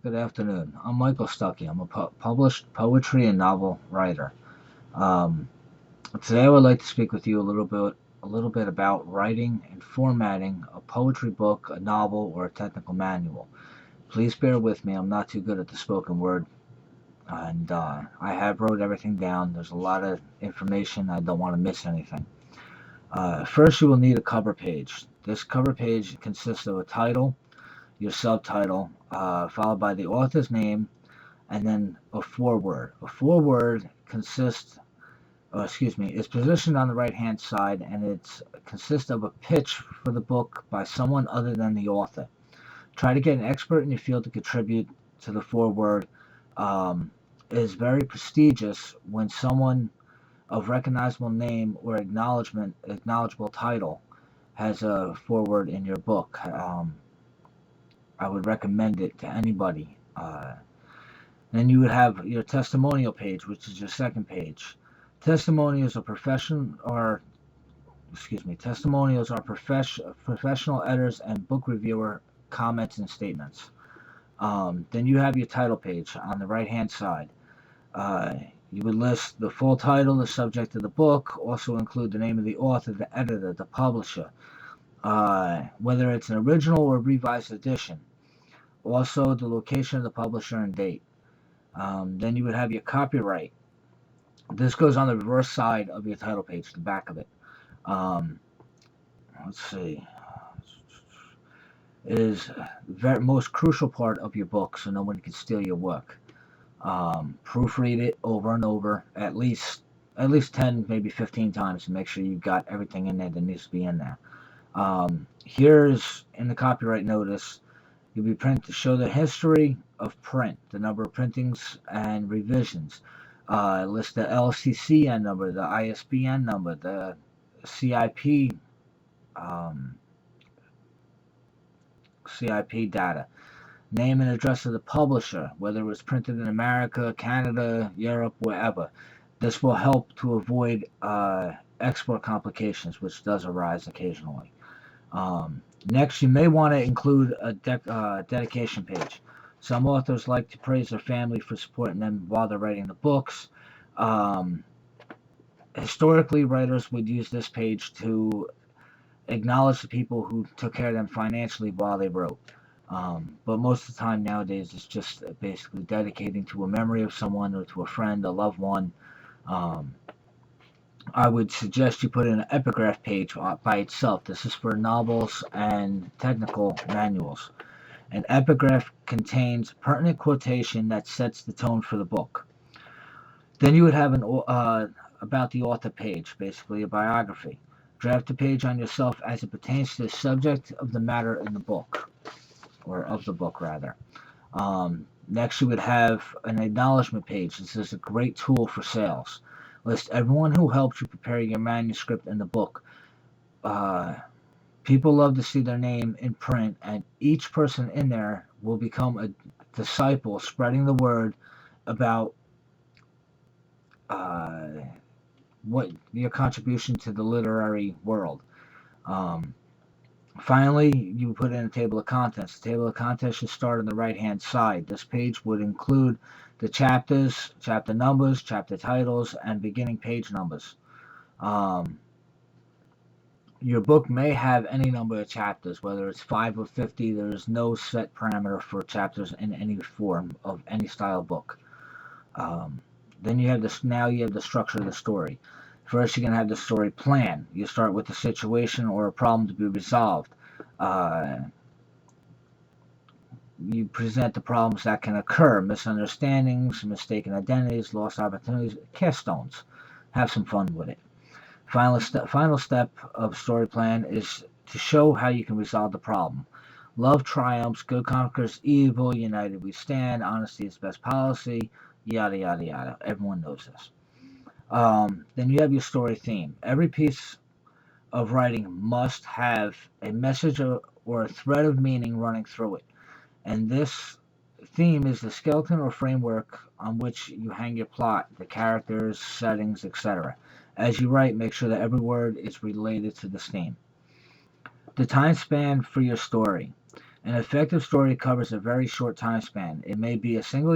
Good afternoon. I'm Michael Stuckey. I'm a published poetry and novel writer. Um, Today, I would like to speak with you a little bit about writing and formatting a poetry book, a novel, or a technical manual. Please bear with me. I'm not too good at the spoken word, and I have wrote everything down. There's a lot of information. I don't want to miss anything. First, you will need a cover page. This cover page consists of a title, your subtitle, followed by the author's name and then a foreword. A foreword is positioned on the right hand side and it consists of a pitch for the book by someone other than the author. Try to get an expert in your field to contribute to the foreword. Um, it is very prestigious when someone of recognizable name or acknowledgeable title has a foreword in your book. I would recommend it to anybody. Then you would have your testimonial page, which is your second page. Testimonials are professional editors and book reviewer comments and statements. Then you have your title page on the right hand side. Uh, you would list the full title, the subject of the book, also include the name of the author, the editor, the publisher, whether it's an original or revised edition, also the location of the publisher and date. Then you would have your copyright. This goes on the reverse side of your title page, the back of it. Um, let's see. It is the most crucial part of your book, so no one can steal your work. Proofread it over and over, at least 10, maybe 15 times, to make sure you've got everything in there that needs to be in there. Here's in the copyright notice. You'll be print to show the history of print, the number of printings and revisions. List the LCCN number, the ISBN number, the CIP um, CIP data. Name and address of the publisher, whether it was printed in America, Canada, Europe, wherever. This will help to avoid export complications, which does arise occasionally. Next, you may want to include a dedication page. Some authors like to praise their family for supporting them while they're writing the books. Um, Historically, writers would use this page to acknowledge the people who took care of them financially while they wrote. But most of the time nowadays, it's just basically dedicating to a memory of someone or to a friend, a loved one. Um, I would suggest you put in an epigraph page by itself. This is for novels and technical manuals. An epigraph contains pertinent quotation that sets the tone for the book. Then you would have an about the author page, basically a biography. Draft a page on yourself as it pertains to the subject of the matter in the book, or of the book rather. Next, you would have an acknowledgement page. This is a great tool for sales. List everyone who helped you prepare your manuscript and the book. Uh, People love to see their name in print, and each person in there will become a disciple, spreading the word about uh, what your contribution to the literary world. Um, Finally, you put in a table of contents. The table of contents should start on the right-hand side. This page would include the chapters, chapter numbers, chapter titles, and beginning page numbers. Um, your book may have any number of chapters, whether it's 5 or 50. There is no set parameter for chapters in any form of any style book. Um, then you have this. Now you have the structure of the story. First, you're gonna have the story plan. You start with a situation or a problem to be resolved. Uh, you present the problems that can occur: misunderstandings, mistaken identities, lost opportunities, cast stones. Have some fun with it. Final step of story plan is to show how you can resolve the problem. Love triumphs, good conquers evil, united we stand, honesty is best policy, yada yada yada. Everyone knows this. Then you have your story theme. Every piece of writing must have a message or a thread of meaning running through it. And this theme is the skeleton or framework on which you hang your plot, the characters, settings, etc. As you write, make sure that every word is related to the theme. The time span for your story. An effective story covers a very short time span. It may be a single